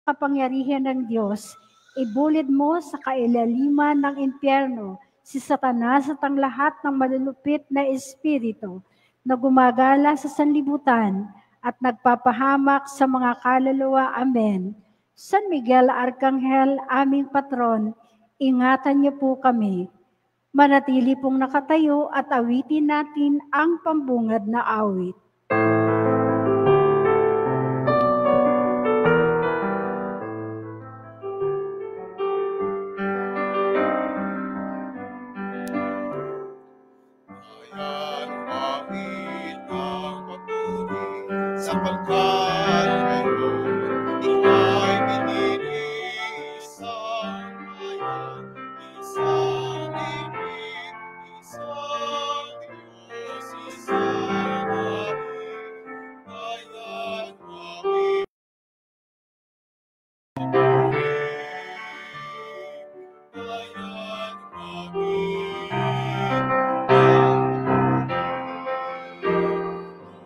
kapangyarihan ng Diyos, ibulid mo sa kailaliman ng impyerno si Satanas at ang lahat ng malulupit na espiritu na gumagala sa sanlibutan at nagpapahamak sa mga kaluluwa. Amen. San Miguel Arcangel, aming patron, ingatan niyo po kami. Manatili pong nakatayo at awitin natin ang pambungad na awit. Sa pagkalaro, ika'y pinili isang bayan, isang ibig, isang Diyos, isang Hari, bayan namin. Bayan namin.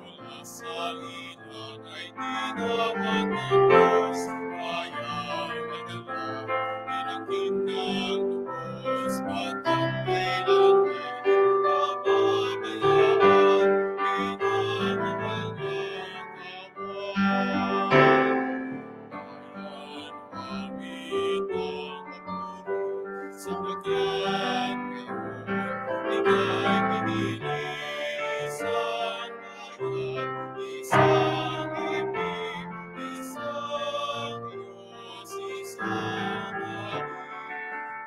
Mula sa ilang ay tinawag ng Diyos, ayaw madala, pinagkindang lubos, batang kailangan, kababayaan, pinamahal ng kawan. Bayan namin ang papuri, sapagkat ngayon, ika'y pinili, isang bayan, isang ibig, isang Diyos, isang Hari,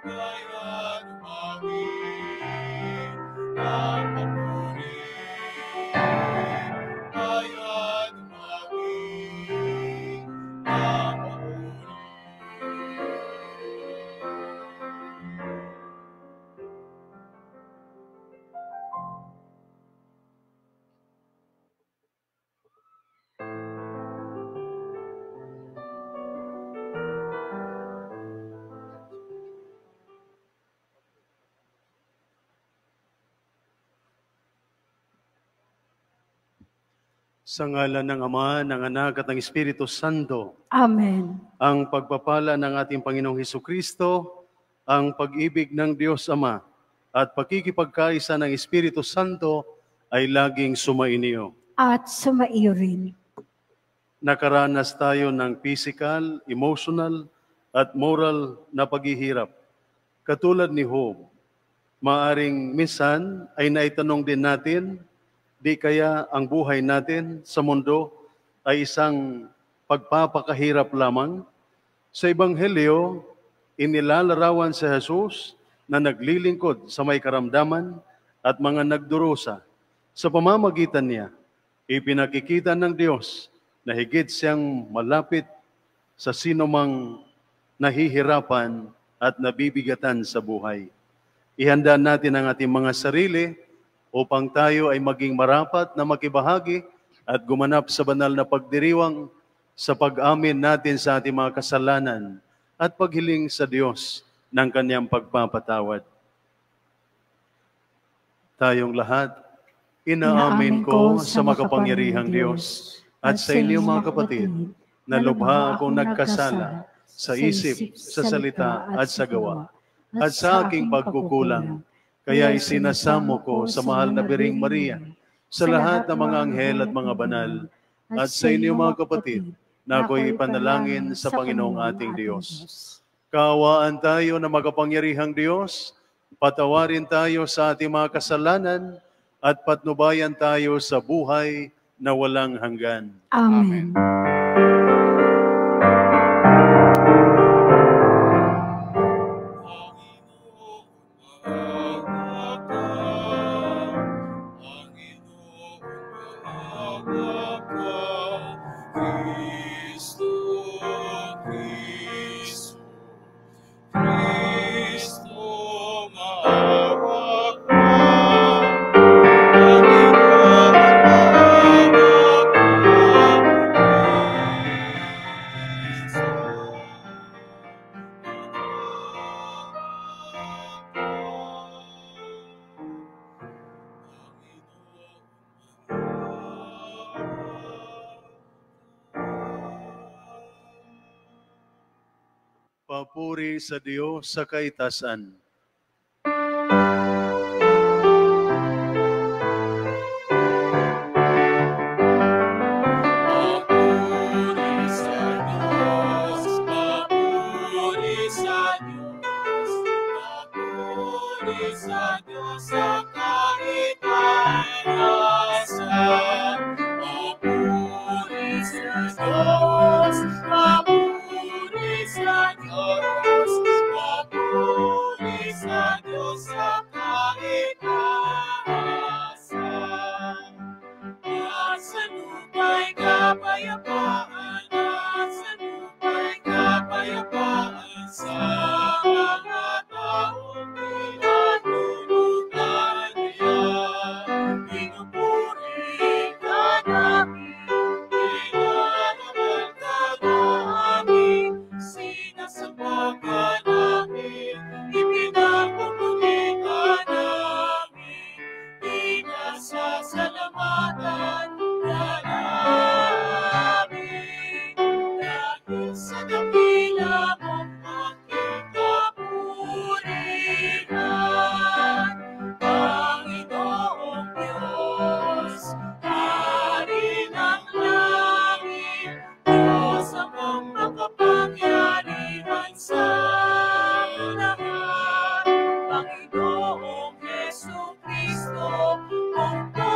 bayan namin ang papuri. Bayan namin ang papuri. Sa ngalan ng Ama, ng Anak at ng Espiritu Santo, Amen. ang pagpapala ng ating Panginoong Hesukristo, ang pag-ibig ng Diyos Ama, at pakikipagkaisa ng Espiritu Santo ay laging sumainyo. At sumaiyo rin. Nakaranas tayo ng physical, emotional, at moral na paghihirap. Katulad ni Job, maaring minsan ay naitanong din natin, di kaya ang buhay natin sa mundo ay isang pagpapakahirap lamang? Sa Ebanghelyo, inilalarawan si Jesus na naglilingkod sa may karamdaman at mga nagdurusa. Sa pamamagitan niya, ipinakikita ng Diyos na higit siyang malapit sa sinumang nahihirapan at nabibigatan sa buhay. Ihanda natin ang ating mga sarili upang tayo ay maging marapat na makibahagi at gumanap sa banal na pagdiriwang sa pag-amin natin sa ating mga kasalanan at paghiling sa Diyos ng Kanyang pagpapatawad. Tayong lahat, inaamin ko sa makapangyarihang Diyos at sa inyo mga kapatid na lubha akong nagkasala sa isip, sa salita at sa gawa at sa aking pagkukulang. Kaya isinasamo ko sa mahal na Biring Maria, sa lahat ng mga anghel at mga banal, at sa inyo mga kapatid, na ako'y ipanalangin sa Panginoong ating Diyos. Kaawaan tayo na makapangyarihang Diyos, patawarin tayo sa ating mga kasalanan, at patnubayan tayo sa buhay na walang hanggan. Amen. Papuri sa Diyos sa kaitasan. Papuri sa Diyos, papuri sa Diyos, papuri sa Diyos sa kaitaasan. Papuri sa Diyos, papuri sa Diyos, papuri sa Diyos sa kaitaasan. At sa lupa'y kapayapaan, at sa lupa'y kapayapaan sa mga taong pinatulutan niya. Pinupuri ka namin, pinanaman ka namin, sinasamba ka namin, ipinagpupuli ka namin, pinasasalamatan ka namin. Dahil sa dakila mong aking kapurihan, Panginoong Diyos, Hari ng langit, Diyos amang makapangyarihan sa lahat, Panginoong Jesucristo, buong na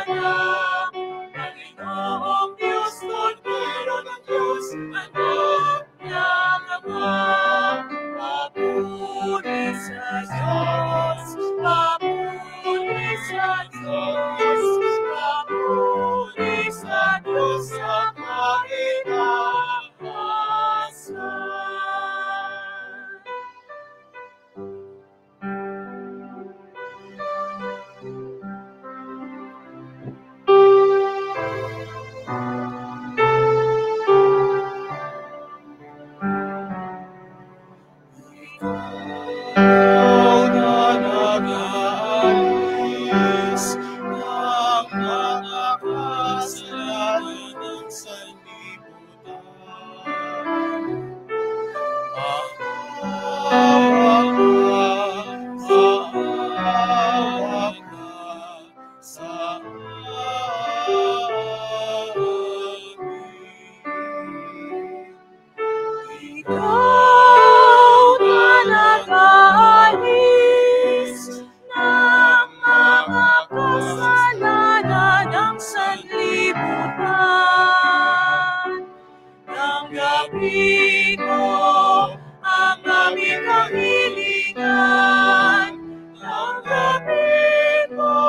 anak, Panginoong Diyos, Kordero ng Diyos, anak ng Ama. Papuri sa Diyos, papuri sa Diyos, papuri sa Diyos sa kaitaasan. Ikaw na nag-aalis ng mga kasalanan ng sanlibutan. Maawa ka sa amin. Ikaw na nag-aalis ng mga kasalanan ng sanlibutan. Tanggapin mo ang aming kahilingan. Tanggapin mo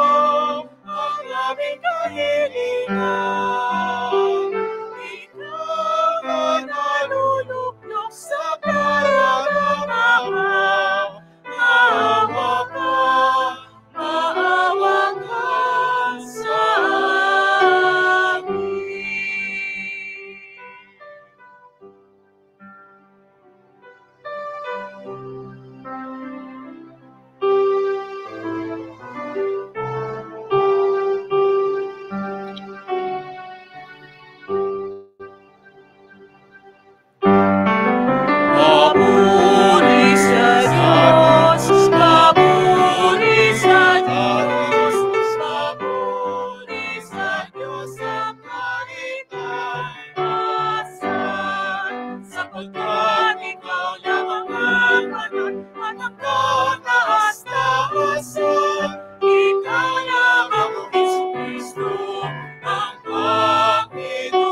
ang aming kahilingan. Ikaw na naluluklok sa karamdaman. Maawa ka sa amin. Papuri sa Diyos, papuri sa Diyos, papuri sa Diyos sa kaitaasan. Sapagkat ikaw lamang ang banal at ang kataas-taasan. Ikaw lamang ang Jesucristo, ang Panginoon,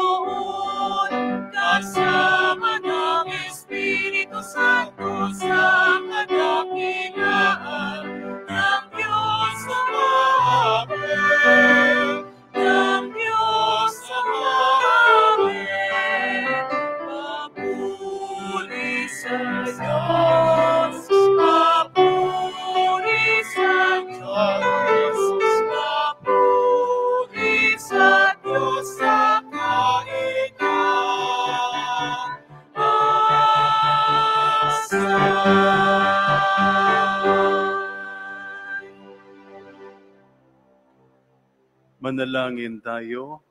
kasama ng Espiritu Santo sa kadakilaan ng Diyos Ama-Amen. Ng Diyos Ama-Amen. Papuri sa Diyos, papuri sa Diyos, papuri sa Diyos sa Manalangin tayo.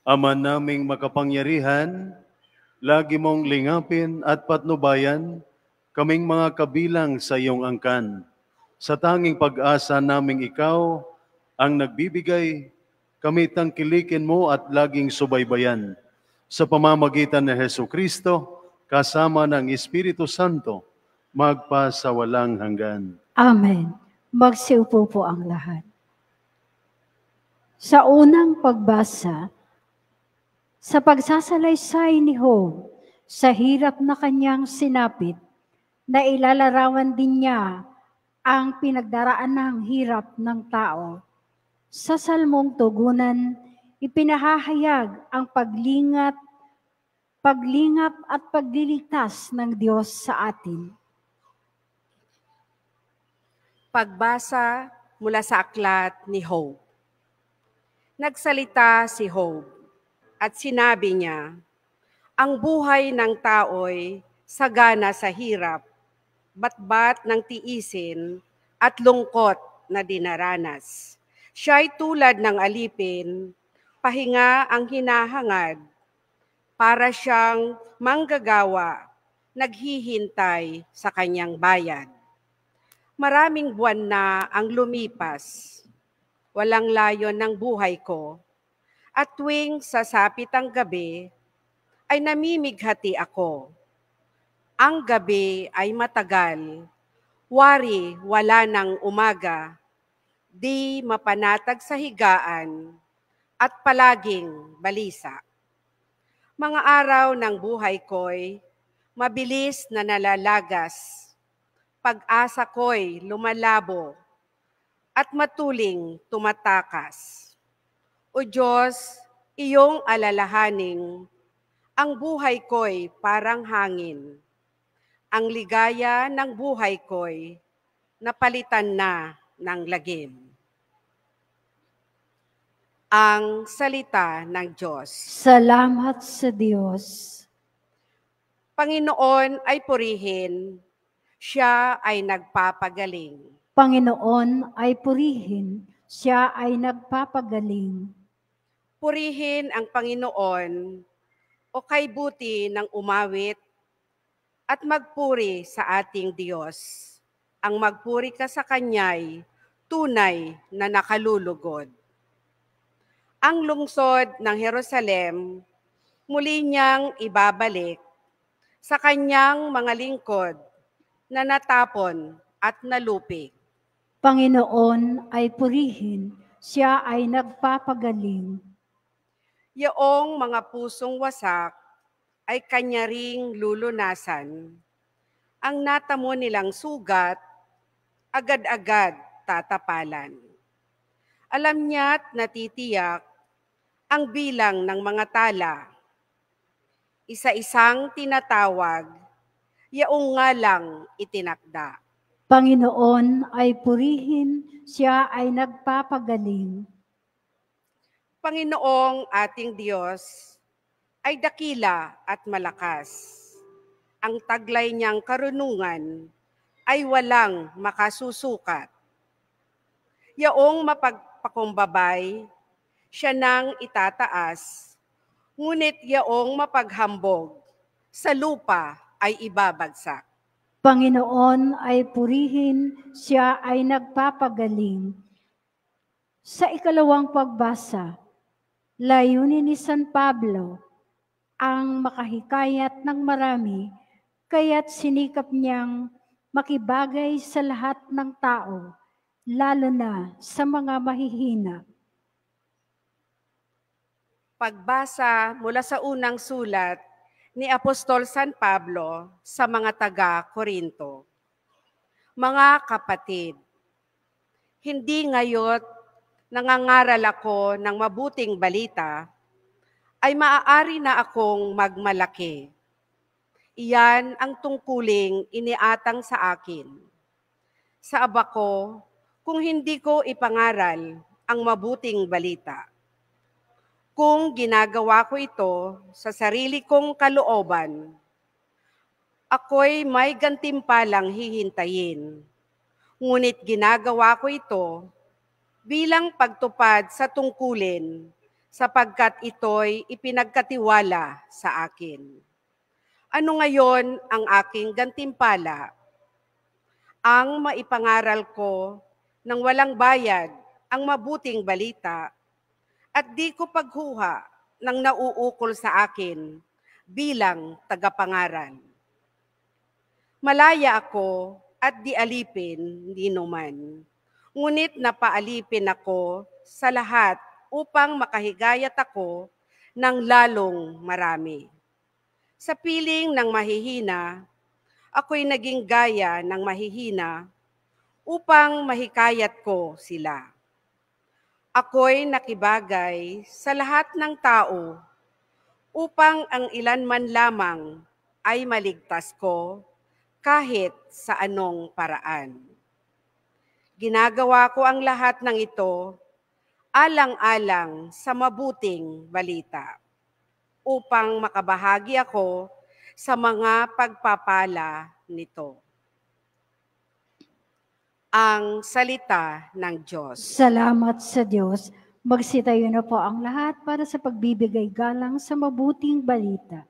Ama naming makapangyarihan, lagi mong lingapin at patnubayan kaming mga kabilang sa iyong angkan. Sa tanging pag-asa naming ikaw ang nagbibigay, kami tangkilikin mo at laging subaybayan. Sa pamamagitan ni Hesu Kristo, kasama ng Espiritu Santo, magpa sa walang hanggan. Amen. Magsiupo po ang lahat. Sa unang pagbasa, sa pagsasalaysay ni Job, sa hirap na kanyang sinapit, na ilalarawan din niya ang pinagdaraan ng hirap ng tao. Sa salmong tugunan, ipinahahayag ang paglingap at pagliligtas ng Diyos sa atin. Pagbasa mula sa aklat ni Job. Nagsalita si Job at sinabi niya, ang buhay ng tao'y sagana sa hirap, batbat ng tiisin at lungkot na dinaranas. Siya'y tulad ng alipin, pahinga ang hinahangad, para siyang manggagawa, naghihintay sa kanyang bayad. Maraming buwan na ang lumipas, walang layon ng buhay ko, at tuwing sasapit ang gabi, ay namimighati ako. Ang gabi ay matagal, wari wala ng umaga, di mapanatag sa higaan, at palaging balisa. Mga araw ng buhay ko'y mabilis na nalalagas, pag-asa ko'y lumalabo at matuling tumatakas. O Diyos, iyong alalahaning, ang buhay ko'y parang hangin. Ang ligaya ng buhay ko'y napalitan na ng lagim. Ang salita ng Diyos. Salamat sa Diyos. Panginoon ay purihin, siya ay nagpapagaling. Panginoon ay purihin, siya ay nagpapagaling. Purihin ang Panginoon o kay buti ng umawit at magpuri sa ating Diyos. Ang magpuri ka sa Kanya'y tunay na nakalulugod. Ang lungsod ng Jerusalem, muli niyang ibabalik sa Kanyang mga lingkod na natapon at nalupig. Panginoon ay purihin, siya ay nagpapagaling. Yaong mga pusong wasak ay Kanya ring lulunasan. Ang natamo nilang sugat, agad-agad tatapalan. Alam niya't natitiyak ang bilang ng mga tala. Isa-isang tinatawag, yaong nga lang itinakda. Panginoon ay purihin, siya ay nagpapagaling. Panginoong ating Diyos ay dakila at malakas. Ang taglay niyang karunungan ay walang makasusukat. Yaong mapagpakumbabay, siya nang itataas, ngunit yaong mapaghambog, sa lupa ay ibabagsak. Panginoon ay purihin, siya ay nagpapagaling. Sa ikalawang pagbasa, layunin ni San Pablo ang makahikayat ng marami, kaya't sinikap niyang makibagay sa lahat ng tao, lalo na sa mga mahihina. Pagbasa mula sa unang sulat ni Apostol San Pablo sa mga taga-Korinto. Mga kapatid, hindi ngayon nangangaral ako ng mabuting balita, ay maaari na akong magmalaki. Iyan ang tungkuling iniatang sa akin. Sa aba ko, kung hindi ko ipangaral ang mabuting balita. Kung ginagawa ko ito sa sarili kong kalooban, ako'y may gantimpalang hihintayin. Ngunit ginagawa ko ito bilang pagtupad sa tungkulin sapagkat ito'y ipinagkatiwala sa akin. Ano ngayon ang aking gantimpala? Ang maipangaral ko ng walang bayad ang mabuting balita at di ko paghuha ng nauukol sa akin bilang tagapangaral. Malaya ako at di alipin ni numan, ngunit napaalipin ako sa lahat upang makahigayat ako ng lalong marami. Sa piling ng mahihina, ako'y naging gaya ng mahihina upang mahikayat ko sila. Ako'y nakibagay sa lahat ng tao upang ang ilan man lamang ay maligtas ko kahit sa anong paraan. Ginagawa ko ang lahat ng ito alang-alang sa mabuting balita upang makabahagi ako sa mga pagpapala nito. Ang salita ng Diyos. Salamat sa Diyos. Magsitayo na po ang lahat para sa pagbibigay galang sa mabuting balita.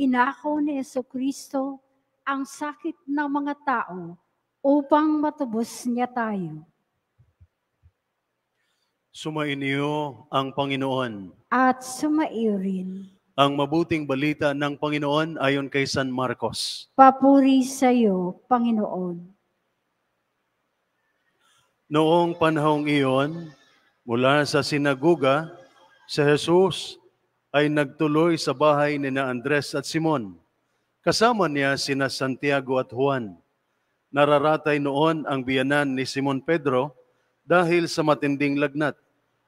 Inako ni Jesucristo ang sakit ng mga tao upang matubos niya tayo. Sumainyo ang Panginoon. At sumaiyo rin. Ang mabuting balita ng Panginoon ayon kay San Marcos. Papuri sa iyo, Panginoon. Noong panahong iyon, mula sa sinaguga, si Jesus ay nagtuloy sa bahay ni Andres at Simon. Kasama niya sina Santiago at Juan. Nararatay noon ang biyanan ni Simon Pedro dahil sa matinding lagnat.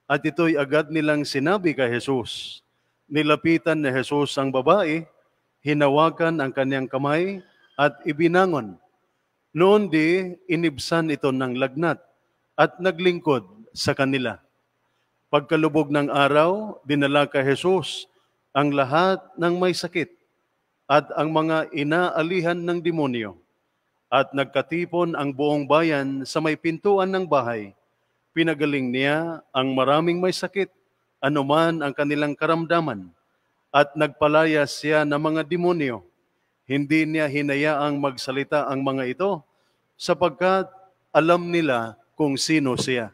At ito'y agad nilang sinabi kay Jesus. Nilapitan ni Jesus ang babae, hinawakan ang kanyang kamay at ibinangon. Noon di inibsan ito ng lagnat at naglingkod sa kanila. Pagkalubog ng araw, dinala kay Jesus ang lahat ng may sakit at ang mga inaalihan ng demonyo. At nagkatipon ang buong bayan sa may pintuan ng bahay. Pinagaling niya ang maraming may sakit, anuman ang kanilang karamdaman. At nagpalaya siya ng mga demonyo. Hindi niya hinayaang magsalita ang mga ito sapagkat alam nila kung sino siya.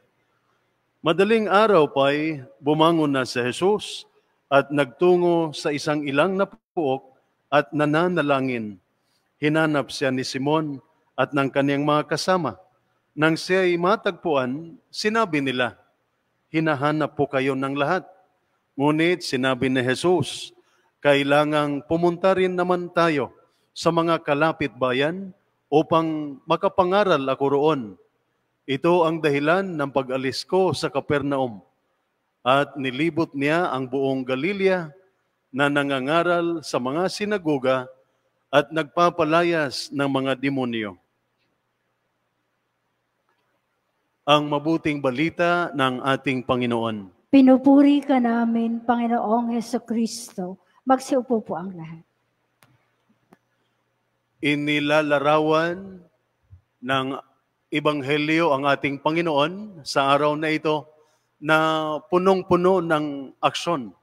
Madaling araw pa'y bumangon na si Jesus at nagtungo sa isang ilang na puok at nananalangin. Hinanap siya ni Simon at ng kaniyang mga kasama. Nang siya'y matagpuan, sinabi nila, hinahanap po kayo ng lahat. Ngunit sinabi ni Jesus, kailangang pumunta rin naman tayo sa mga kalapit bayan upang makapangaral ako roon. Ito ang dahilan ng pag-alis ko sa Capernaum. At nilibot niya ang buong Galilea na nangangaral sa mga sinagoga at nagpapalayas ng mga demonyo. Ang mabuting balita ng ating Panginoon. Pinupuri ka namin, Panginoong Jesucristo. Magsiupo po ang lahat. Inilalarawan ng Ebanghelyo ang ating Panginoon sa araw na ito na punong-puno ng aksyon.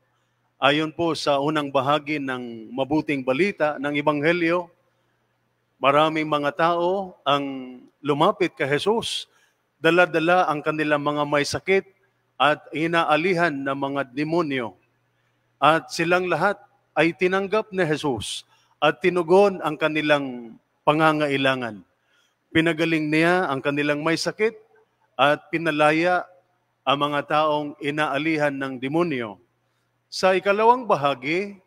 Ayon po sa unang bahagi ng mabuting balita ng Ebanghelyo, maraming mga tao ang lumapit kay Jesus dala-dala ang kanilang mga may sakit at inaalihan ng mga demonyo. At silang lahat ay tinanggap ni Jesus at tinugon ang kanilang pangangailangan. Pinagaling niya ang kanilang may sakit at pinalaya ang mga taong inaalihan ng demonyo. Sa ikalawang bahagi,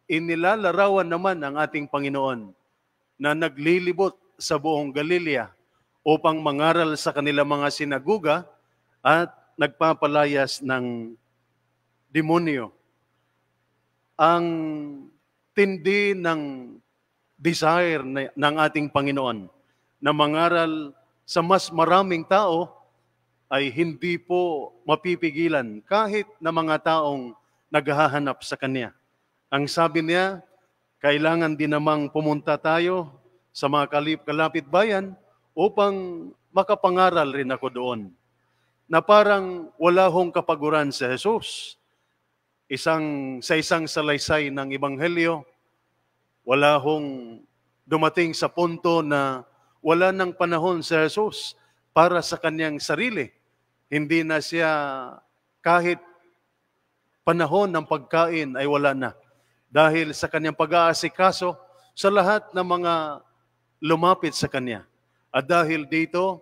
inilalarawan naman ang ating Panginoon na naglilibot sa buong Galilea upang mangaral sa kanilang mga sinaguga at nagpapalayas ng demonyo. Ang tindi ng desire ng ating Panginoon na mangaral sa mas maraming tao ay hindi po mapipigilan kahit na mga taong naghahanap sa Kanya. Ang sabi niya, kailangan din namang pumunta tayo sa mga kalapit bayan upang makapangaral rin ako doon. Na parang wala hong kapaguran sa Jesus. Sa isang salaysay ng Ebanghelyo, wala hong dumating sa punto na wala ng panahon sa Jesus para sa kanyang sarili. Hindi na siya kahit panahon ng pagkain ay wala na. Dahil sa kanyang pag-aasikaso sa lahat ng mga lumapit sa kanya. At dahil dito,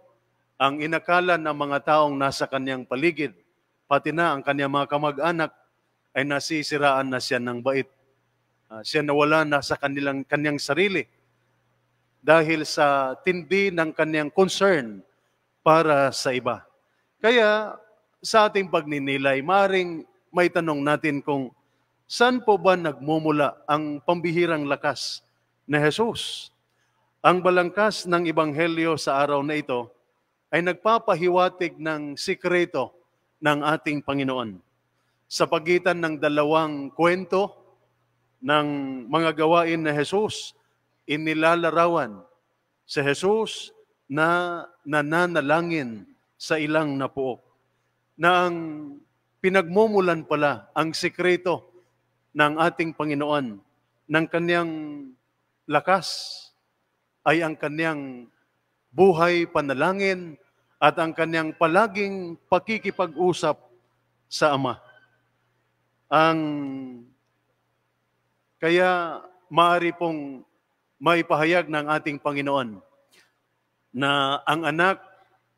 ang inakala ng mga taong nasa kanyang paligid, pati na ang kanyang mga kamag-anak, ay nasisiraan na siya ng bait. Siya nawala na sa kanyang sarili dahil sa tindi ng kanyang concern para sa iba. Kaya sa ating pagninilay, maaaring may tanong natin kung saan po ba nagmumula ang pambihirang lakas ni Jesus? Ang balangkas ng Ebanghelyo sa araw na ito ay nagpapahiwatig ng sikreto ng ating Panginoon. Sa pagitan ng dalawang kwento ng mga gawain na Jesus, inilalarawan si Jesus na nananalangin sa ilang napuok. Na ang pinagmumulan pala ang sikreto ng ating Panginoon, ng kanyang lakas, ay ang kanyang buhay panalangin at ang kanyang palaging pakikipag-usap sa Ama. Kaya maaari pong maipahayag ng ating Panginoon na ang anak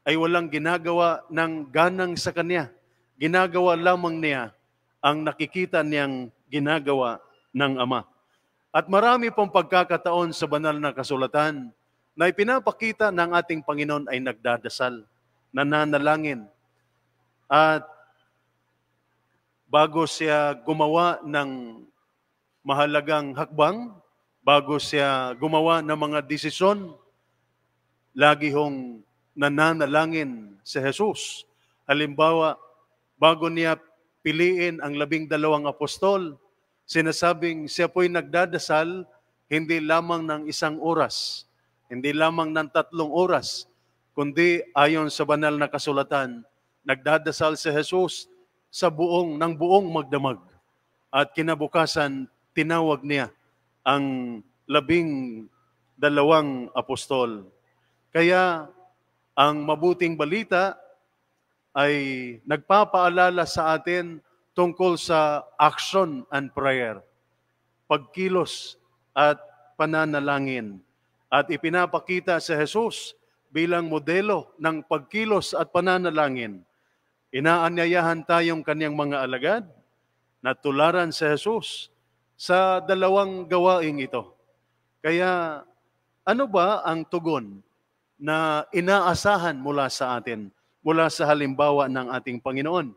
ay walang ginagawa ng ganang sa kanya. Ginagawa lamang niya ang nakikita niyang ginagawa ng Ama. At marami pong pagkakataon sa banal na kasulatan na ipinapakita ng ating Panginoon ay nagdadasal, nananalangin. At bago siya gumawa ng mahalagang hakbang, bago siya gumawa ng mga desisyon, lagi hong nananalangin si Jesus. Halimbawa, bago niya piliin ang 12 apostol, sinasabing siya po'y nagdadasal hindi lamang ng 1 oras, hindi lamang ng 3 oras, kundi ayon sa banal na kasulatan, nagdadasal si Jesus ng buong magdamag. At kinabukasan, tinawag niya ang 12 apostol. Kaya ang mabuting balita ay nagpapaalala sa atin tungkol sa action and prayer, pagkilos at pananalangin. At ipinapakita si Jesus bilang modelo ng pagkilos at pananalangin. Inaanyayahan tayong kanyang mga alagad na tularan si Jesus sa 2 gawaing ito. Kaya ano ba ang tugon na inaasahan mula sa atin, mula sa halimbawa ng ating Panginoon?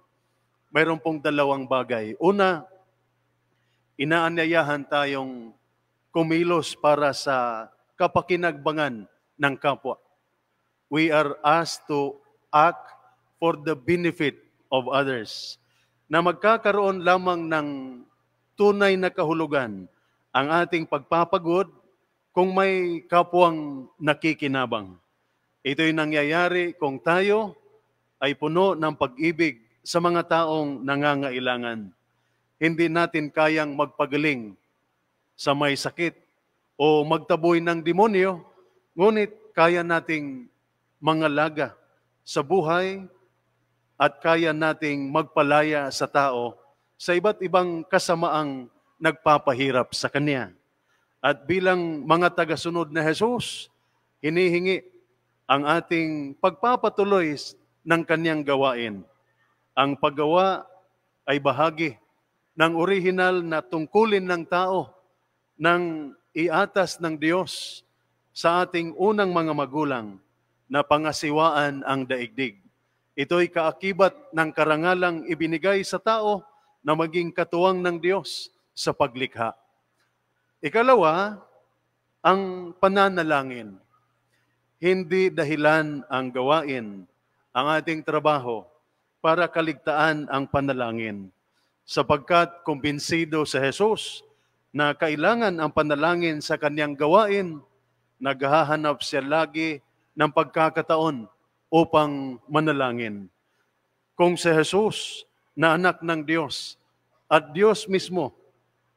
Mayroon pong 2 bagay. Una, inaanyayahan tayong kumilos para sa kapakinagbangan ng kapwa. We are asked to act for the benefit of others. Na magkakaroon lamang ng tunay na kahulugan ang ating pagpapagod kung may kapwang nakikinabang. Ito'y nangyayari kung tayo ay puno ng pag-ibig sa mga taong nangangailangan. Hindi natin kayang magpagaling sa may sakit o magtaboy ng demonyo, ngunit kaya nating mangalaga sa buhay at kaya nating magpalaya sa tao sa iba't ibang kasamaang nagpapahirap sa Kanya. At bilang mga tagasunod na Jesus, hinihingi ang ating pagpapatuloy ng Kanyang gawain. Ang paggawa ay bahagi ng orihinal na tungkulin ng tao ng iatas ng Diyos sa ating unang mga magulang na pangasiwaan ang daigdig. Ito'y kaakibat ng karangalang ibinigay sa tao na maging katuwang ng Diyos sa paglikha. Ikalawa, ang pananalangin. Hindi dahilan ang gawain, ang ating trabaho, para kaligtaan ang panalangin. Sapagkat kumbinsido sa Jesus na kailangan ang panalangin sa kanyang gawain, naghahanap siya lagi ng pagkakataon upang manalangin. Kung si Jesus na anak ng Diyos at Diyos mismo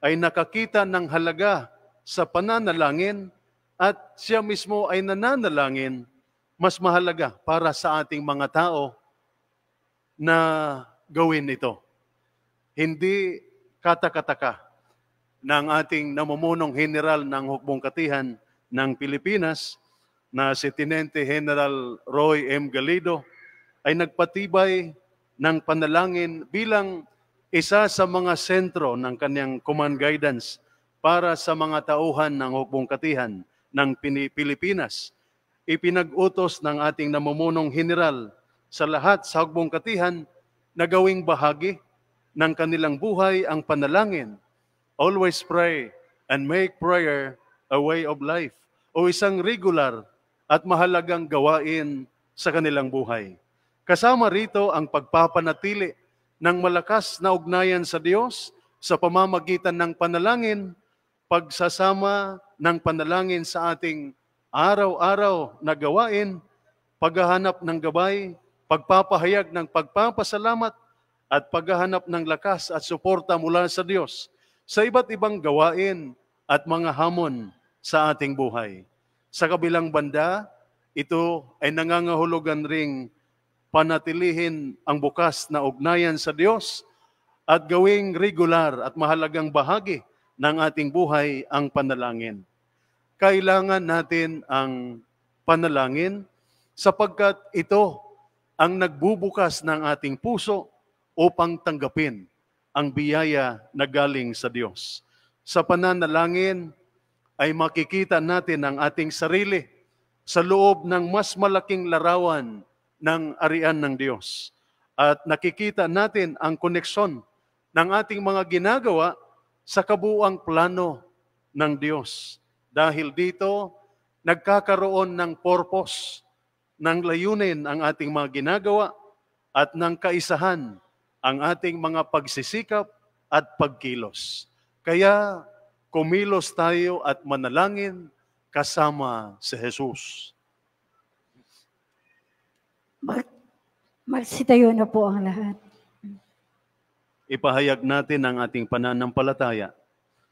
ay nakakita ng halaga sa pananalangin at siya mismo ay nananalangin, mas mahalaga para sa ating mga tao na gawin ito. Hindi katakataka ng ating namumunong general ng Hukbong Katihan ng Pilipinas na si Tinente General Roy M. Galido ay nagpatibay ng panalangin bilang isa sa mga sentro ng kanyang command guidance para sa mga tauhan ng Hukbong Katihan ng Pilipinas. Ipinag-utos ng ating namumunong general sa lahat sa Hukbong Katihan na gawing bahagi ng kanilang buhay ang panalangin. Always pray and make prayer a way of life, o isang regular at mahalagang gawain sa kanilang buhay. Kasama rito ang pagpapanatili ng malakas na ugnayan sa Diyos sa pamamagitan ng panalangin, pagsasama ng panalangin sa ating araw-araw na gawain, paghahanap ng gabay, pagpapahayag ng pagpapasalamat, at paghahanap ng lakas at suporta mula sa Diyos sa iba't ibang gawain at mga hamon sa ating buhay. Sa kabilang banda, ito ay nangangahulugan ring panatilihin ang bukas na ugnayan sa Diyos at gawing regular at mahalagang bahagi ng ating buhay ang panalangin. Kailangan natin ang panalangin sapagkat ito ang nagbubukas ng ating puso upang tanggapin ang biyaya na galing sa Diyos. Sa pananalangin ay makikita natin ang ating sarili sa loob ng mas malaking larawan ng arian ng Diyos. At nakikita natin ang koneksyon ng ating mga ginagawa sa kabuuang plano ng Diyos. Dahil dito, nagkakaroon ng purpose, ng layunin ang ating mga ginagawa at ng kaisahan ang ating mga pagsisikap at pagkilos. Kaya kumilos tayo at manalangin kasama si Jesus. Magsitayo na po ang lahat. Ipahayag natin ang ating pananampalataya.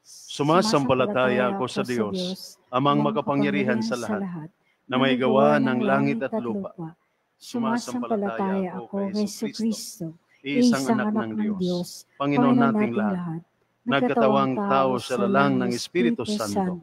Sumasampalataya ako sa Diyos, amang makapangyarihan sa lahat, na may gawa ng langit at lupa. Sumasampalataya ako kay Jesucristo, isang anak ng Diyos, Panginoon nating lahat, nagkatawang tao sa lalang ng Espiritu Santo,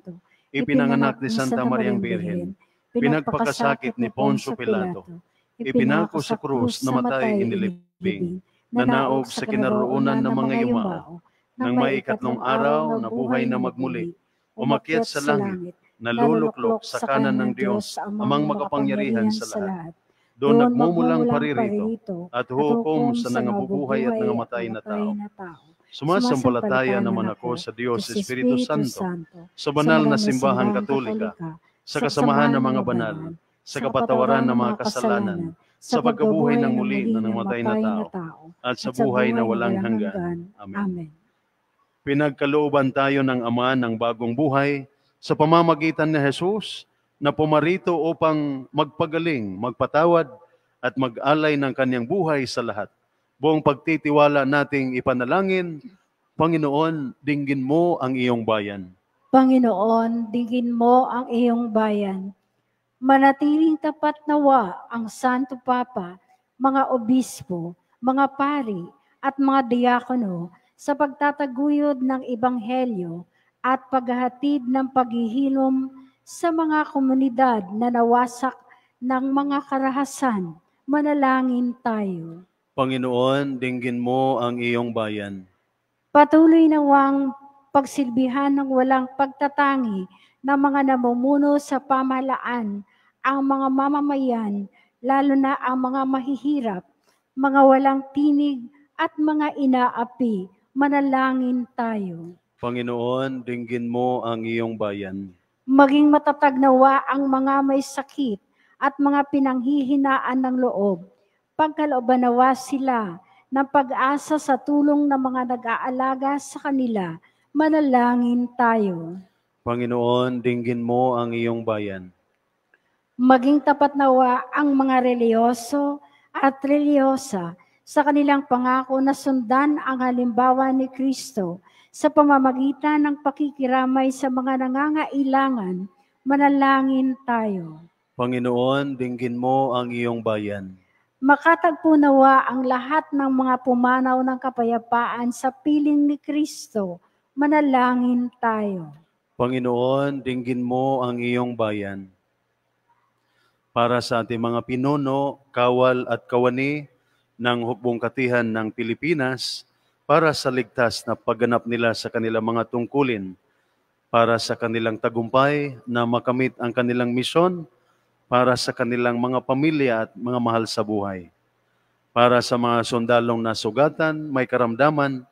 ipinanganak ni Santa Mariang Birhen, pinagpakasakit ni Poncio Pilato, ipinako sa krus, namatay, inilibing, nanaog sa kinaroonan ng mga yumao, nang may ikatlong araw na buhay na magmuli, umakyat sa langit, naluluklok sa kanan ng Diyos, amang makapangyarihan sa lahat. Doon nagmumulang paririto at hukom sa nangabubuhay at nangamatay na tao. Sumasampalataya naman ako sa Diyos Espiritu Santo, sa banal na simbahan katolika, sa kasamahan ng mga banal, sa kapatawaran ng mga kasalanan, sa pagkabuhay ng muli na namatay na tao, at sa buhay na walang hanggan. Amen. Pinagkalooban tayo ng Ama ng bagong buhay sa pamamagitan ni Jesus na pumarito upang magpagaling, magpatawad at mag-alay ng kanyang buhay sa lahat. Buong pagtitiwala nating ipanalangin, Panginoon, dinggin mo ang iyong bayan. Panginoon, dinggin mo ang iyong bayan. Manatiling tapat nawa ang Santo Papa, mga obispo, mga pari, at mga diakono sa pagtataguyod ng Ebanghelyo at paghahatid ng paghihilom sa mga komunidad na nawasak ng mga karahasan. Manalangin tayo. Panginoon, dinggin mo ang iyong bayan. Patuloy nawang pagsilbihan ng walang pagtatangi ng mga namumuno sa pamahalaan, ang mga mamamayan, lalo na ang mga mahihirap, mga walang tinig at mga inaapi. Manalangin tayo. Panginoon, dinggin mo ang iyong bayan. Maging matatag nawa ang mga may sakit at mga pinanghihinaan ng loob. Pagkalooban nawa sila ng pag-asa sa tulong ng mga nag-aalaga sa kanila. Manalangin tayo. Panginoon, dinggin mo ang iyong bayan. Maging tapat nawa ang mga reliyoso at reliyosa sa kanilang pangako na sundan ang halimbawa ni Kristo sa pamamagitan ng pakikiramay sa mga nangangailangan. Manalangin tayo. Panginoon, dinggin mo ang iyong bayan. Makatagpo nawa ang lahat ng mga pumanaw ng kapayapaan sa piling ni Kristo. Manalangin tayo. Panginoon, dinggin mo ang iyong bayan. Para sa ating mga pinuno, kawal at kawani ng hukbong katihan ng Pilipinas, para sa ligtas na pagganap nila sa kanilang mga tungkulin, para sa kanilang tagumpay na makamit ang kanilang misyon, para sa kanilang mga pamilya at mga mahal sa buhay, para sa mga sundalong nasugatan, may karamdaman,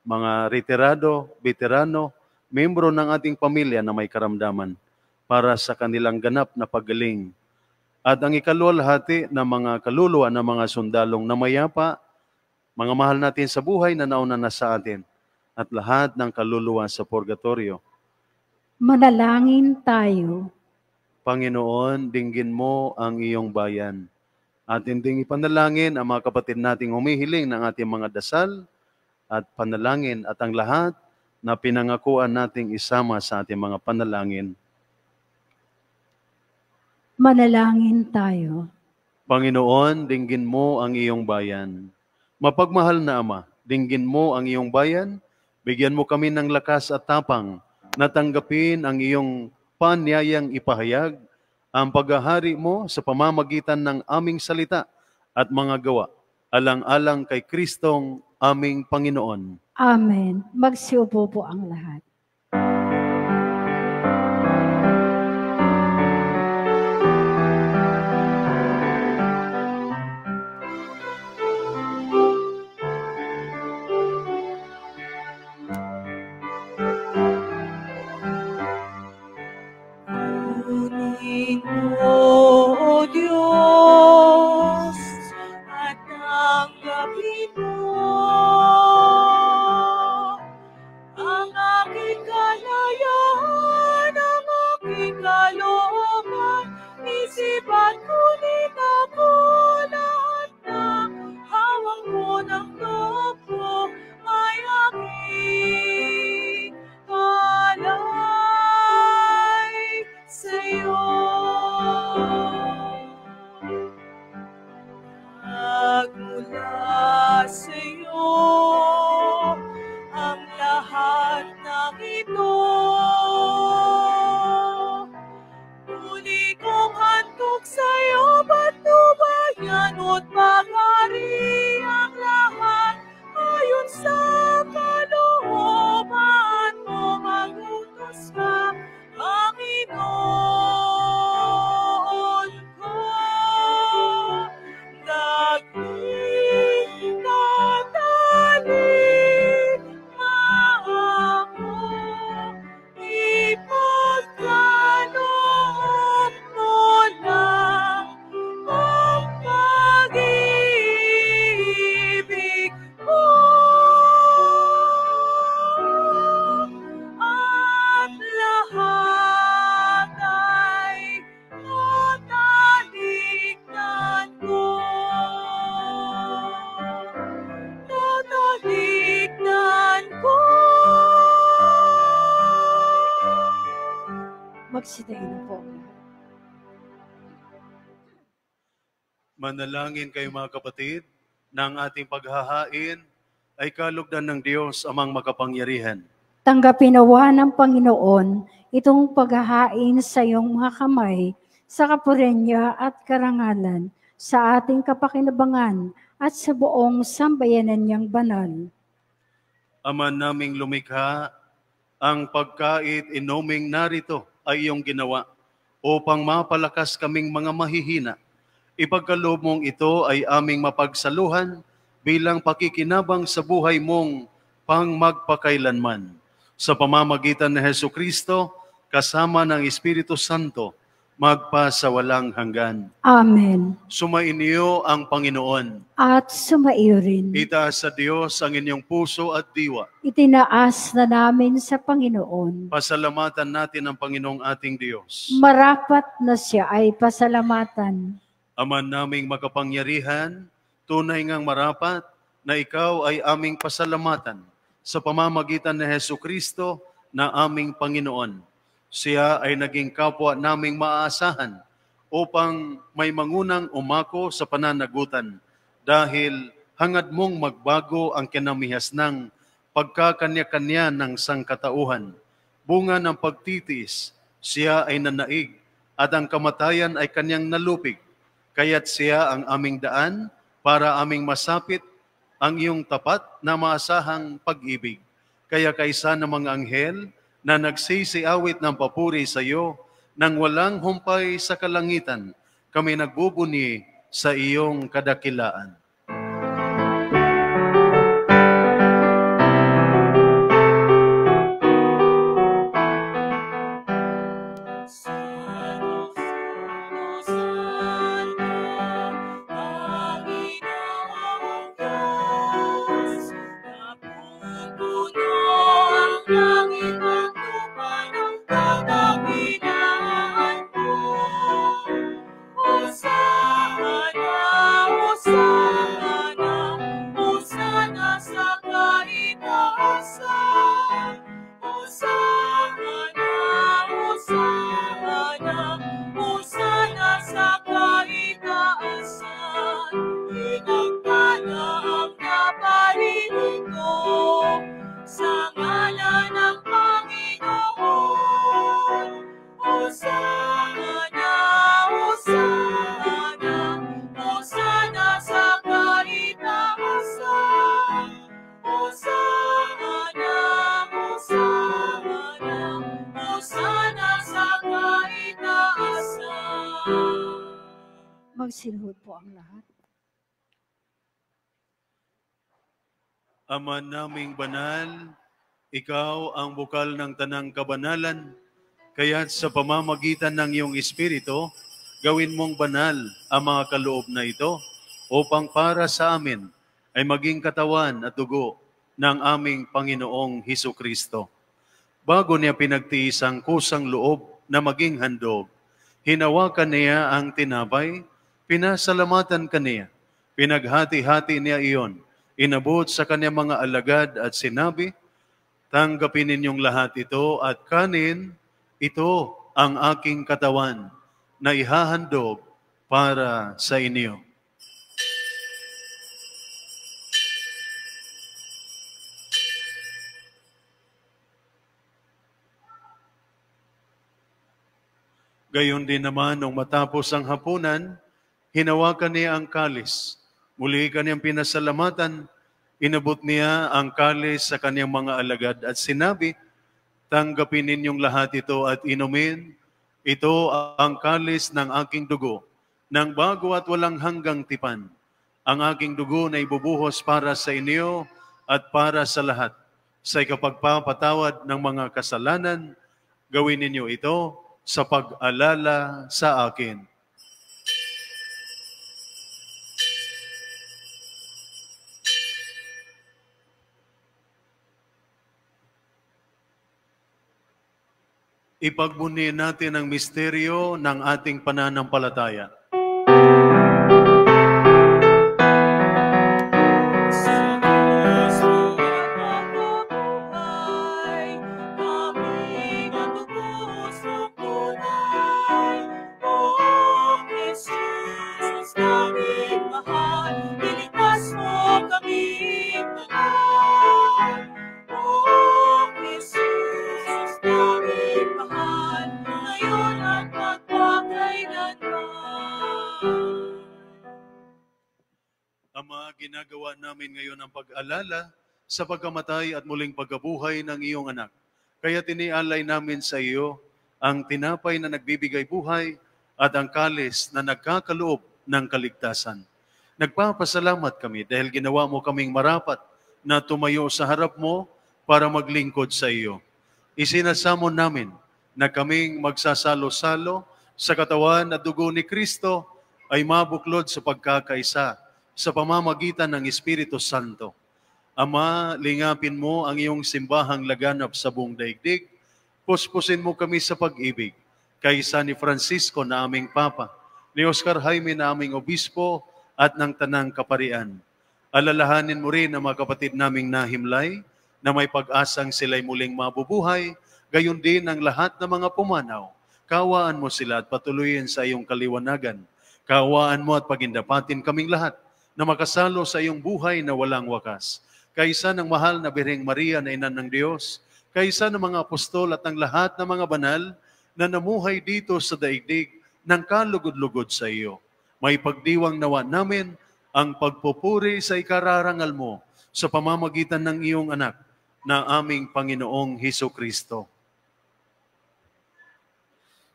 mga retirado, veterano, membro ng ating pamilya na may karamdaman, para sa kanilang ganap na paggaling, at ang ikaluwalhati ng mga kaluluwa ng mga sundalong na mayapa, mga mahal natin sa buhay na nauna na sa atin, at lahat ng kaluluwa sa purgatorio. Manalangin tayo. Panginoon, dinggin mo ang iyong bayan. Atin ding ipanalangin ang mga kapatid nating humihiling ng ating mga dasal at panalangin at ang lahat na pinangakuan nating isama sa ating mga panalangin. Manalangin tayo. Panginoon, dinggin mo ang iyong bayan. Mapagmahal na Ama, dinggin mo ang iyong bayan, bigyan mo kami ng lakas at tapang na tanggapin ang iyong panyayang ipahayag, ang paghahari mo sa pamamagitan ng aming salita at mga gawa, alang-alang kay Kristong aming Panginoon. Amen. Magsiupo po ang lahat. Kunin mo, O Diyos, at tanggapin mo ang aking kalayaan, ang aking kalooban, isip at kunin ako lahat ng hawak mo ng loob ko ay aking alay sa'yo. Magmula sa'yo ang lahat ng ito. Muli kong handog sa'yo, patnubayan mo't pag-ari ang lahat ayon sa kalooban mo. Mag-utos ka, Panginoon ko. Daging tatalim ako, ipagkaloob mo lang ang pag-ibig mo. At lahat ay tatalikdan ko. Tatalikdan ko. Magsitayo na po ang lahat. Manalangin kayo mga kapatid, ng ating paghahain ay kalugdan ng Diyos amang makapangyarihan. Tanggapin nawa ng Panginoon itong paghahain sa iyong mga kamay, sa kapurenya at karangalan, sa ating kapakinabangan at sa buong sambayanan niyang banal. Ama naming lumikha, ang pagkait inuming narito ay iyong ginawa upang mapalakas kaming mga mahihina. Ipagkaloob mong ito ay aming mapagsaluhan bilang pakikinabang sa buhay mong pangmagpakailanman. Sa pamamagitan ni Hesukristo, kasama ng Espiritu Santo, magpa sa walang hanggan. Amen. Sumainyo ang Panginoon. At sumaiyo rin. Itaas sa Diyos ang inyong puso at diwa. Itinaas na namin sa Panginoon. Pasalamatan natin ang Panginoong ating Diyos. Marapat na siya ay pasalamatan. Ama naming makapangyarihan, tunay ngang marapat na ikaw ay aming pasalamatan sa pamamagitan ni Hesukristo na aming Panginoon. Siya ay naging kapwa naming maaasahan upang may mangunang umako sa pananagutan dahil hangad mong magbago ang kinamihas ng pagkakanya-kanya ng sangkatauhan. Bunga ng pagtitiis, siya ay nanaig at ang kamatayan ay kanyang nalupig. Kaya't siya ang aming daan para aming masapit ang iyong tapat na maasahang pag-ibig. Kaya kaysa ng mga anghel na nagsisiawit ng papuri sa iyo, nang walang humpay sa kalangitan, kami nagbubuni sa iyong kadakilaan. Magsilhod po ang lahat. Ama naming banal, ikaw ang bukal ng tanang kabanalan, kaya't sa pamamagitan ng iyong Espiritu, gawin mong banal ang mga kaloob na ito upang para sa amin ay maging katawan at dugo ng aming Panginoong Hesukristo. Bago niya pinagtiis ang kusang loob na maging handog, hinawakan niya ang tinapay, pinasalamatan kaniya, pinaghati-hati niya iyon, inabot sa kanyang mga alagad at sinabi, tanggapin ninyong lahat ito at kanin, ito ang aking katawan na ihahandog para sa inyo. Gayon din naman, nung matapos ang hapunan, hinawakan niya ang kalis. Muli kanyang pinasalamatan, inabot niya ang kalis sa kanyang mga alagad at sinabi, tanggapin ninyong lahat ito at inumin. Ito ang kalis ng aking dugo, ng bago at walang hanggang tipan. Ang aking dugo na ibubuhos para sa inyo at para sa lahat. Sa ikapagpapatawad ng mga kasalanan, gawin ninyo ito sa pag-alala sa akin. Ipagbuni natin ang misteryo ng ating pananampalataya. Jesus, Ama, ginagawa namin ngayon ang pag-alala sa pagkamatay at muling pagkabuhay ng iyong anak. Kaya tinialay namin sa iyo ang tinapay na nagbibigay buhay at ang kalis na nagkakaloob ng kaligtasan. Nagpapasalamat kami dahil ginawa mo kaming marapat na tumayo sa harap mo para maglingkod sa iyo. Isinasamon namin na kaming magsasalo-salo sa katawan at dugo ni Kristo ay mabuklod sa pagkakaisa sa pamamagitan ng Espiritu Santo. Ama, lingapin mo ang iyong simbahang laganap sa buong daigdig. Puspusin mo kami sa pag-ibig. Kaysa ni Francisco na aming Papa, ni Oscar Jaime na aming Obispo at ng Tanang Kaparian. Alalahanin mo rin ang mga kapatid naming nahimlay na may pag-asang sila'y muling mabubuhay, gayon din ang lahat ng mga pumanaw. Kaawaan mo sila at patuloyin sa iyong kaliwanagan. Kaawaan mo at pagindapatin kaming lahat na makasalo sa iyong buhay na walang wakas. Kaysa ng mahal na Birheng Maria na Ina ng Diyos, kaysa ng mga apostol at ng lahat ng mga banal na namuhay dito sa daigdig ng kalugod-lugod sa iyo. May pagdiwang nawa namin ang pagpupuri sa ikararangal mo sa pamamagitan ng iyong anak na aming Panginoong Hesukristo.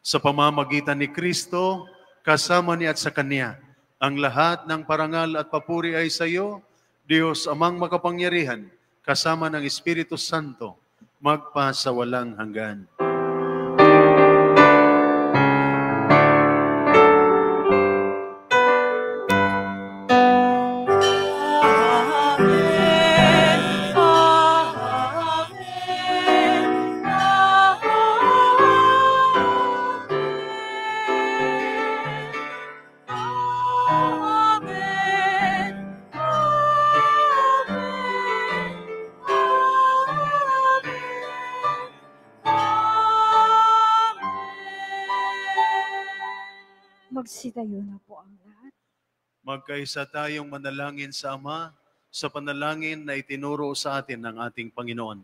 Sa pamamagitan ni Kristo, kasama niya at sa Kanya, ang lahat ng parangal at papuri ay sa iyo, Diyos Amang makapangyarihan, kasama ng Espiritu Santo, magpa sa walang hanggan. Magsitayo na po ang lahat. Magkaisa tayong manalangin sa Ama sa panalangin na itinuro sa atin ng ating Panginoon.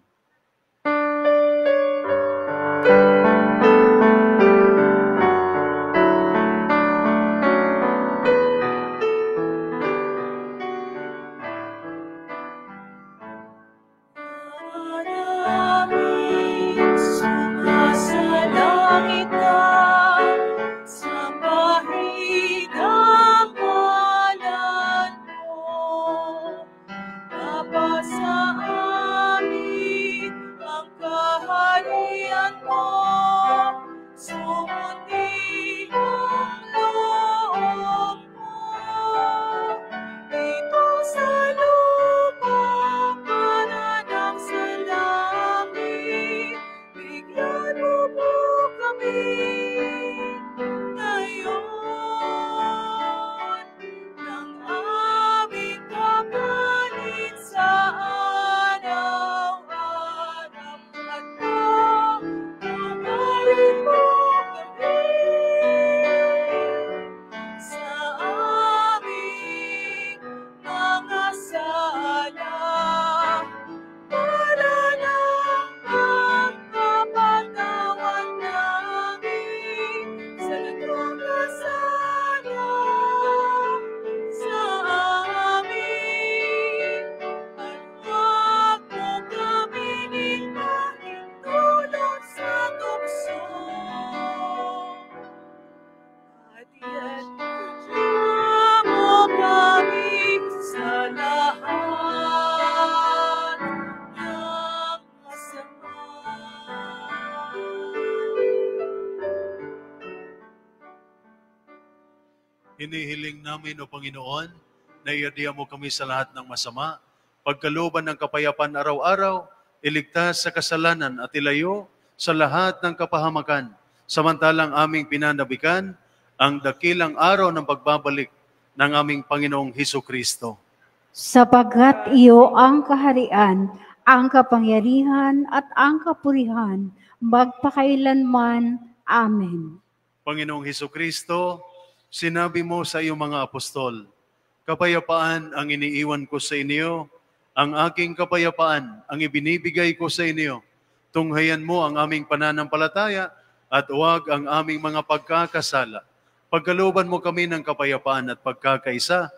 Maraming sumasalangit ka, sambahin ang ngalan mo. Mapasa amin ang kaharian mo, sundin ang loob mo. Dito sa lupa para ng sa langit, bigyan mo po kami ngayon ng aming kapalit sa araw-araw, at pagkakalin mo kami sa aming mga sala, para lang ang kapatawaran namin sa nagkakasala sa amin. At huwag mo kami ipahintulot sa tukso, at iadya mo kami sa lahat ng masama. Hinihiling namin, O Panginoon, na iadya mo kami sa lahat ng masama, pagkalooban ng kapayapaan araw-araw, iligtas sa kasalanan at ilayo sa lahat ng kapahamakan, samantalang aming pinanabikan ang dakilang araw ng pagbabalik ng aming Panginoong Hesukristo. Sapagkat iyo ang kaharian, ang kapangyarihan at ang kapurihan, magpakailanman. Amen. Panginoong Hesukristo, sinabi mo sa iyong mga apostol, kapayapaan ang iniiwan ko sa inyo, ang aking kapayapaan ang ibinibigay ko sa inyo. Tunghayan mo ang aming pananampalataya at huwag ang aming mga pagkakasala. Pagkalooban mo kami ng kapayapaan at pagkakaisa,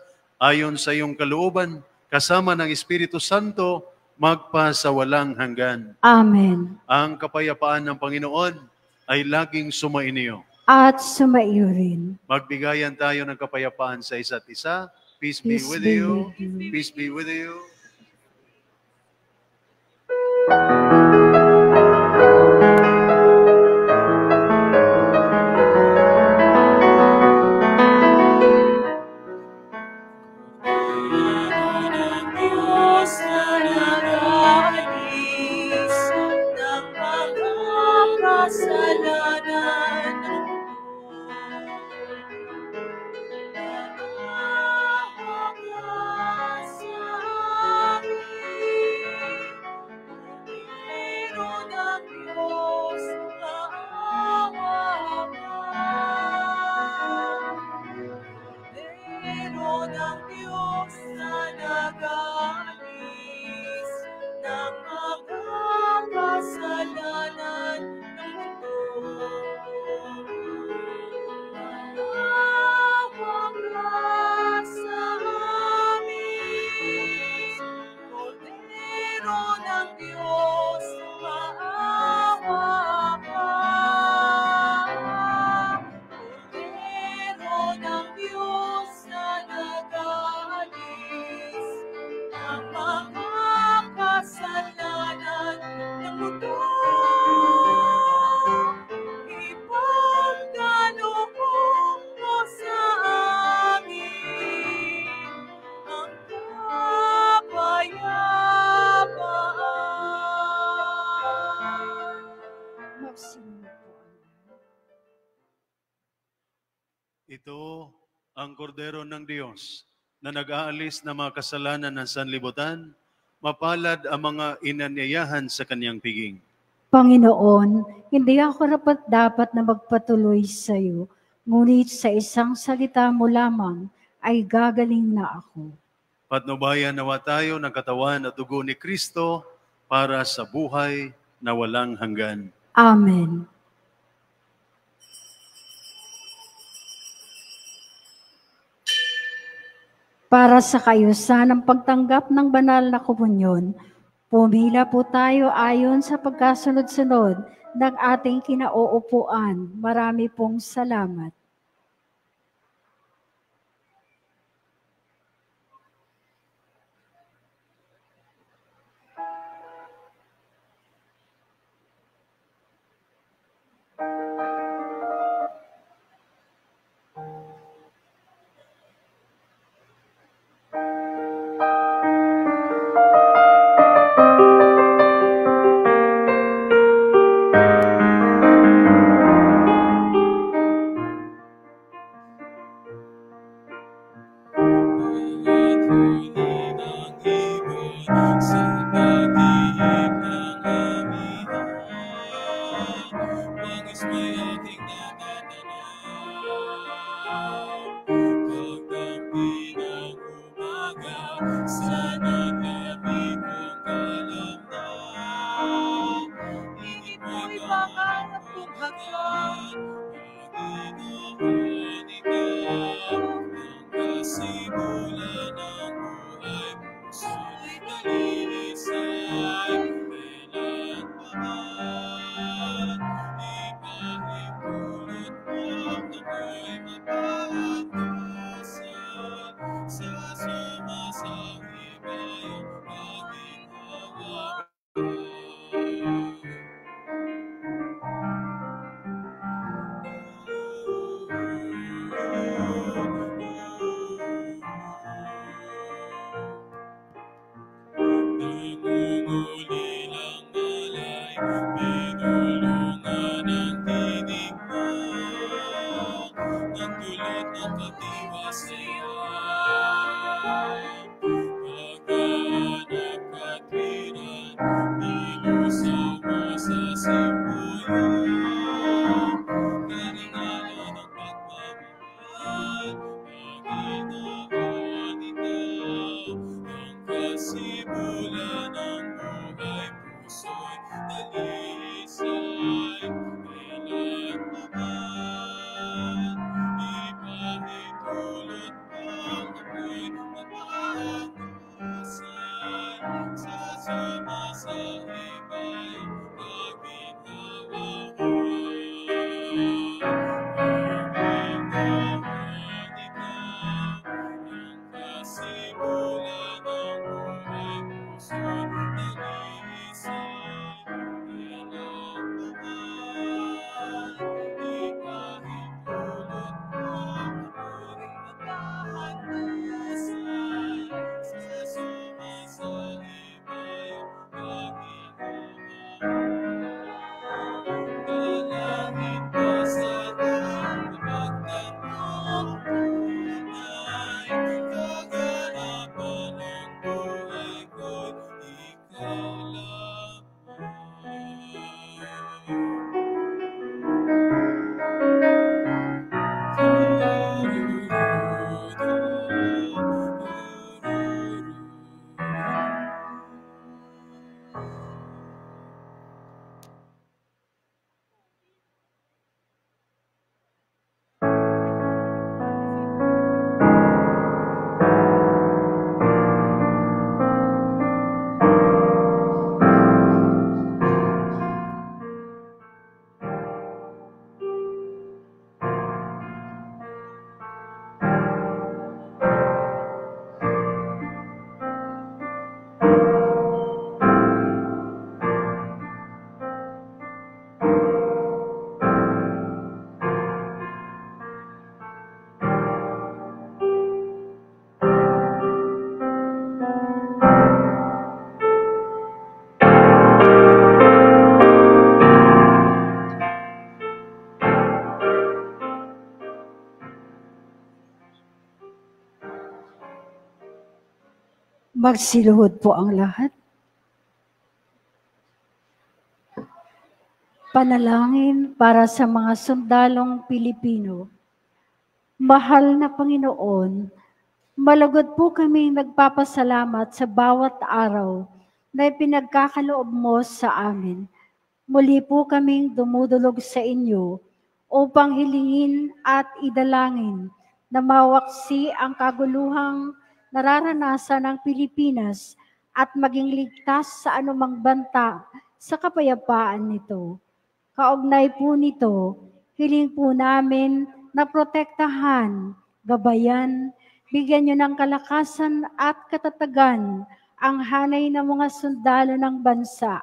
ayon sa iyong kalooban, kasama ng Espiritu Santo, magpasawalang hanggan. Amen. Ang kapayapaan ng Panginoon ay laging sumainyo. At sumaiyo rin. Magbigayan tayo ng kapayapaan sa isa't isa. Peace be Peace with be you. with you. Peace be with you. Diyos na nag-aalis ng mga kasalanan ng maawa sa amin. Meron ang Diyos, maawa ka. Meron ang Diyos na nag-aalis ng mga kasalanan ng mundo. Maawa ka sa amin. Kordero ng Diyos, maawa ka. Kordero ng Diyos na nag-aalis ng mga kasalanan ng mundo. Ipagkaloob mo sa amin ang kapayapaan. Magsimula po. Ito ang kordero ng Diyos na nag-aalis ng mga kasalanan ng sanlibutan. Mapalad ang mga inanyayahan sa kanyang piging. Panginoon, hindi ako dapat na magpatuloy sa iyo, ngunit sa isang salita mo lamang ay gagaling na ako. Patnubayan nawa tayo ng katawan at dugo ni Kristo para sa buhay na walang hanggan. Amen. Para sa kayusan ng pagtanggap ng banal na komunyon, pumila po tayo ayon sa pagkasunod-sunod ng ating kinauupuan. Marami pong salamat. Magsiluhod po ang lahat. Panalangin para sa mga sundalong Pilipino. Mahal na Panginoon, malugod po kami nagpapasalamat sa bawat araw na ipinagkakaloob mo sa amin. Muli po kaming dumudulog sa inyo upang hilingin at idalangin na mawaksi ang kaguluhang nararanasan ng Pilipinas at maging ligtas sa anumang banta sa kapayapaan nito. Kaugnay po nito, hiling po namin na protektahan, gabayan, bigyan niyo ng kalakasan at katatagan ang hanay ng mga sundalo ng bansa.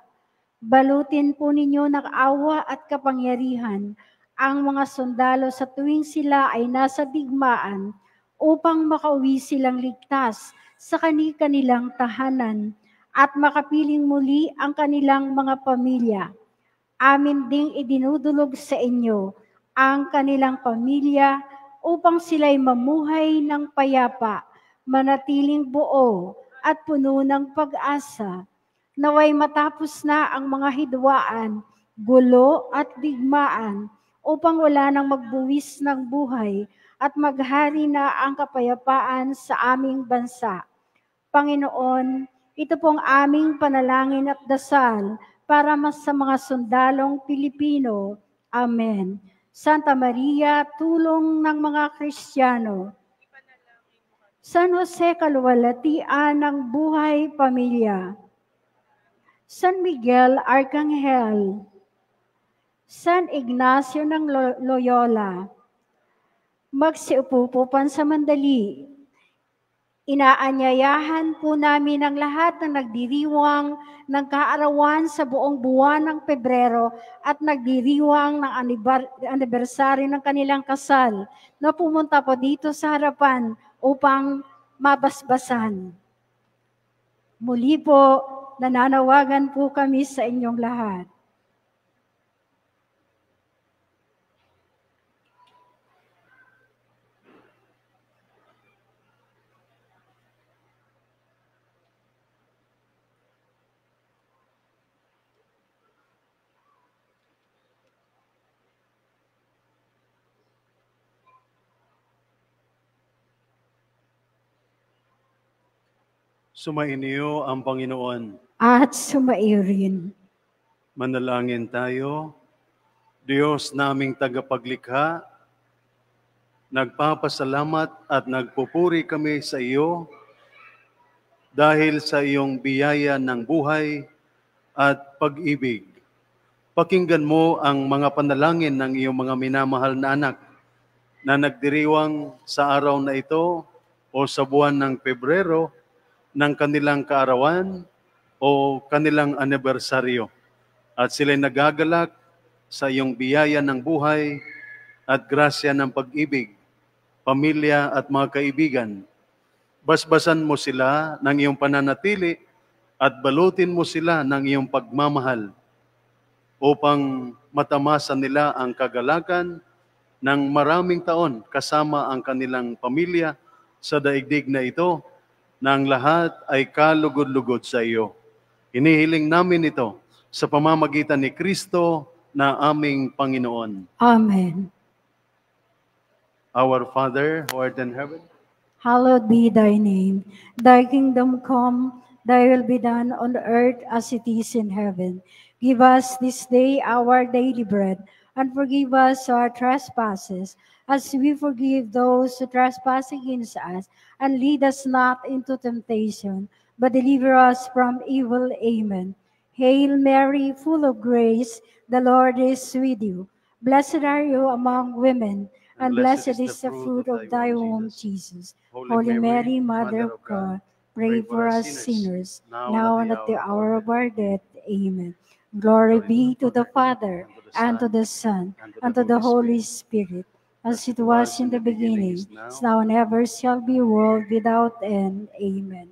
Balutin po ninyo ng awa at kapangyarihan ang mga sundalo sa tuwing sila ay nasa digmaan upang makauwi silang ligtas sa kanilang tahanan at makapiling muli ang kanilang mga pamilya. Amin ding idinudulog sa inyo ang kanilang pamilya upang sila'y mamuhay ng payapa, manatiling buo at puno ng pag-asa. Naway matapos na ang mga hidwaan, gulo at digmaan upang wala nang magbuwis ng buhay at maghari na ang kapayapaan sa aming bansa. Panginoon, ito pong aming panalangin at dasal para sa mga sundalong Pilipino. Amen. Santa Maria, tulong ng mga Kristiyano. San Jose, kaluwalhatian ng buhay pamilya. San Miguel Arcangel. San Ignacio ng Loyola. Magsiupo po pansamandali. Inaanyayahan po namin ang lahat na nagdiriwang ng kaarawan sa buong buwan ng Pebrero at nagdiriwang ng anibersaryo ng kanilang kasal na pumunta po dito sa harapan upang mabasbasan. Muli po, nananawagan po kami sa inyong lahat. Sumainyo ang Panginoon. At sumaiyo rin. Manalangin tayo. Diyos naming tagapaglikha, nagpapasalamat at nagpupuri kami sa iyo dahil sa iyong biyaya ng buhay at pag-ibig. Pakinggan mo ang mga panalangin ng iyong mga minamahal na anak na nagdiriwang sa araw na ito o sa buwan ng Pebrero ng kanilang kaarawan o kanilang anibersaryo. At sila'y nagagalak sa iyong biyaya ng buhay at grasya ng pag-ibig, pamilya at mga kaibigan. Basbasan mo sila ng iyong pananatili at balutin mo sila ng iyong pagmamahal upang matamasan nila ang kagalakan ng maraming taon kasama ang kanilang pamilya sa daigdig na ito, na ang lahat ay kalugod-lugod sa iyo. Hinihiling namin ito sa pamamagitan ni Kristo na aming Panginoon. Amen. Our Father, who art in heaven, Hallowed be thy name. Thy kingdom come, thy will be done on earth as it is in heaven. Give us this day our daily bread, and forgive us our trespasses, as we forgive those who trespass against us. And lead us not into temptation, but deliver us from evil. Amen. Hail Mary, full of grace, the Lord is with you. Blessed are you among women, and blessed is the fruit of thy womb, Jesus. Holy Mary, Mother of God, pray for us sinners, now and at the hour of our death. Amen. Glory be to the Father, and to the Son, and to the Holy Spirit, as it was in the beginning, is now and ever shall be, world without end. Amen.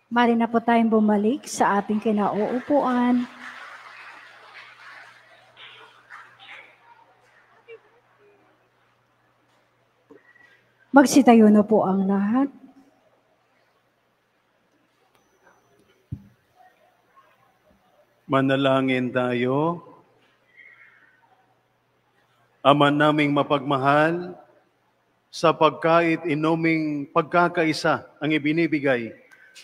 Mari na po tayong bumalik sa ating kinauupuan. Magsitayo na po ang lahat. Manalangin tayo. Ama naming mapagmahal, sa pagkait inuming pagkakaisa ang ibinibigay,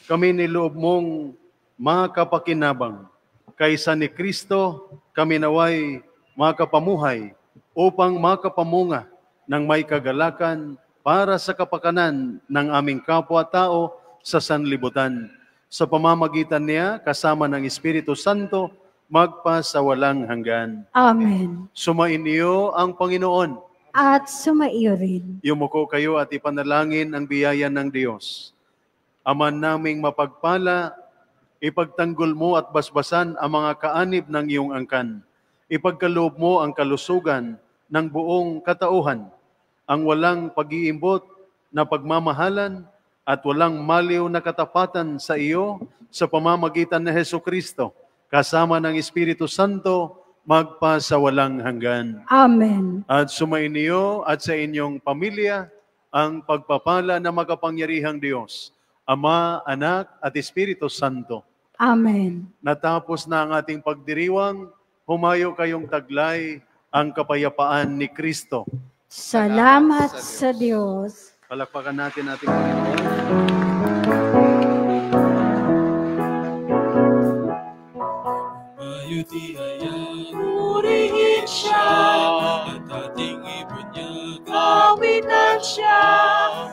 kami niloob mong makapakinabang. Kaysa ni Kristo, kami naway makapamuhay upang makapamunga ng may kagalakan para sa kapakanan ng aming kapwa-tao sa sanlibutan. Sa pamamagitan niya, kasama ng Espiritu Santo, magpasawalang hanggan. Amen. Sumainyo ang Panginoon. At sumaiyo rin. Yumuko kayo at ipanalangin ang biyaya ng Diyos. Ama naming mapagpala, ipagtanggol mo at basbasan ang mga kaanib ng iyong angkan. Ipagkaloob mo ang kalusugan ng buong katauhan, ang walang pag-iimbot na pagmamahalan at walang maliw na katapatan sa iyo sa pamamagitan ni Jesucristo, kasama ng Espiritu Santo, magpasawalang hanggan. Amen. At sumainyo at sa inyong pamilya ang pagpapala na makapangyarihang Diyos, Ama, Anak at Espiritu Santo. Amen. Natapos na ang ating pagdiriwang, humayo kayong taglay ang kapayapaan ni Kristo. Salamat sa Diyos. Palakpakan natin ating Panginoon. Purihin siya at ating ibunyag, awitan siya.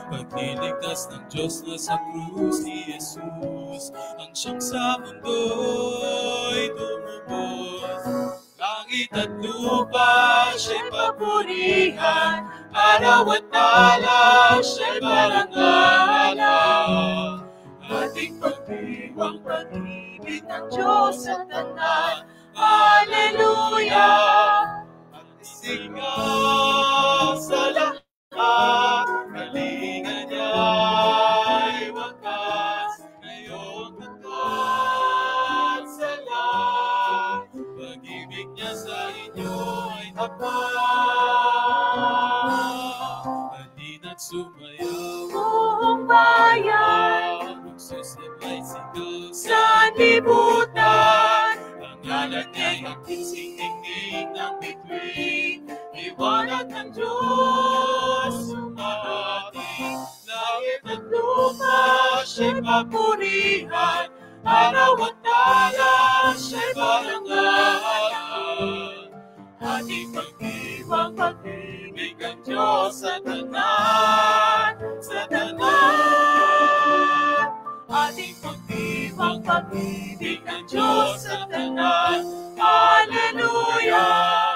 Pagliligtas ng Diyos na sa krus ni Jesus, ang siyang sa mundo'y tumubos. Langit at lupa siya'y papurihan, araw at tala siya'y parangalan. Ating pagdiwang pag-ibig ng Diyos sa tanan, Hallelujah! At isigaw sa lahat, kalinga niya'y wakas, ngayong tatat sa lahat, pag-ibig niya sa inyo ay tapat. Halina't sumayaw, buong bayan, magsusabay sigaw sa libutan. Ngalan niya'y ating singing ng bituin, liwanag ng Diyos sumating. Langit at lupa siya'y papurihan, araw at tala siya'y parangalan. Ating pag-ibang pag-ibig ang Diyos sa tanan, sa tanan. Ating pag-ibang pag-ibig ang Diyos sa tanan, Hallelujah!